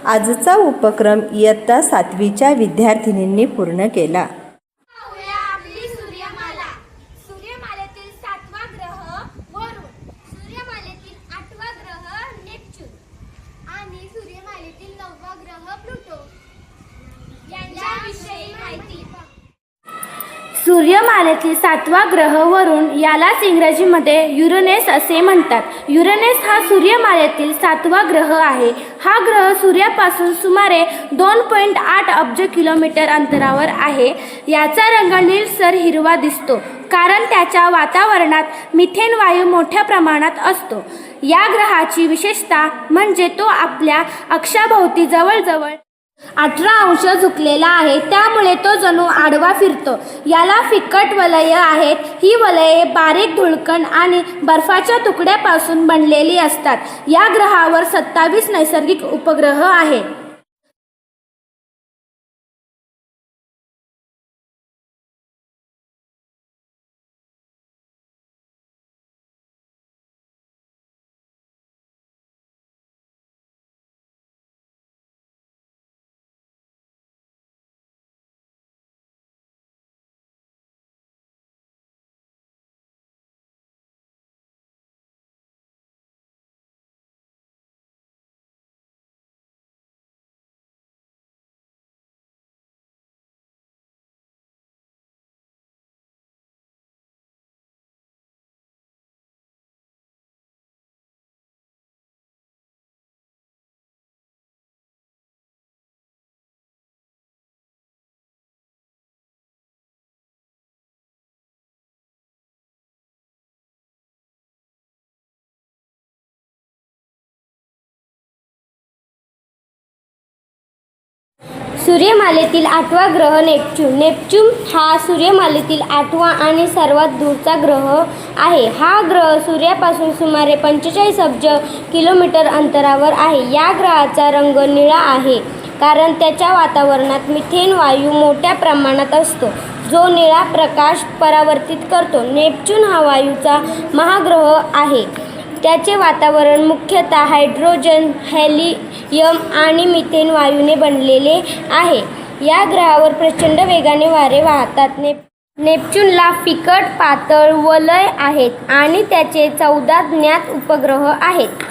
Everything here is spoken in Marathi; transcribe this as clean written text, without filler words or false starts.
आजचा उपक्रम इयत्ता 7वीच्या विद्यार्थिनींनी पूर्ण केला। आपली सूर्यमाला। सूर्यमालेतील 7वा ग्रह वरुण, सूर्यमालेतील 8वा ग्रह नेपच्यून आणि सूर्यमालेतील 9वा ग्रह प्लुटो यांच्याविषयी माहिती। सूर्यमालेतील 7वा ग्रह वरुण, यालाच इंग्रजीमध्ये युरेनस असे म्हणतात। युरेनस हा सूर्यमालेतील 7वा ग्रह आहे। हा ग्रह सूर्यापासून सुमारे 2.8 अब्ज किलोमीटर अंतरावर आहे। याचा रंग निळसर हिरवा दिसतो, कारण त्याच्या वातावरणात मिथेन वायू मोठ्या प्रमाणात असतो। या ग्रहाची विशेषता म्हणजे तो आपल्या अक्षाभोवती जवळजवळ 18 अंश झुकलेला आहे, त्यामुळे तो जणू आडवा फिरतो। याला फिकट वलये आहेत। ही वलये बारीक धुळकण आणि बर्फाच्या तुकड्यापासून बनलेली असतात। या ग्रहावर 27 नैसर्गिक उपग्रह आहेत। सूर्यमालेतील 8वा ग्रह नेपच्यून। नेपच्यून हा सूर्यमालेतील 8वा आणि सर्वात दूरचा ग्रह आहे। हा ग्रह सूर्यापासून सुमारे 45 अब्ज किलोमीटर अंतरावर आहे। या ग्रहाचा रंग निळा आहे, कारण त्याच्या वातावरणात मिथेन वायू मोठ्या प्रमाणात असतो, जो निळा प्रकाश परावर्तित करतो। नेपच्यून हा वायूचा महाग्रह आहे। त्याचे वातावरण मुख्यतः हायड्रोजन, हेलियम आणि मिथेन वायूने बनलेले आहे। या ग्रहावर प्रचंड वेगाने वारे वाहतात। नेपच्यूनला फिकट पातळ वलय आहेत आणि त्याचे 14 ज्ञात उपग्रह आहेत।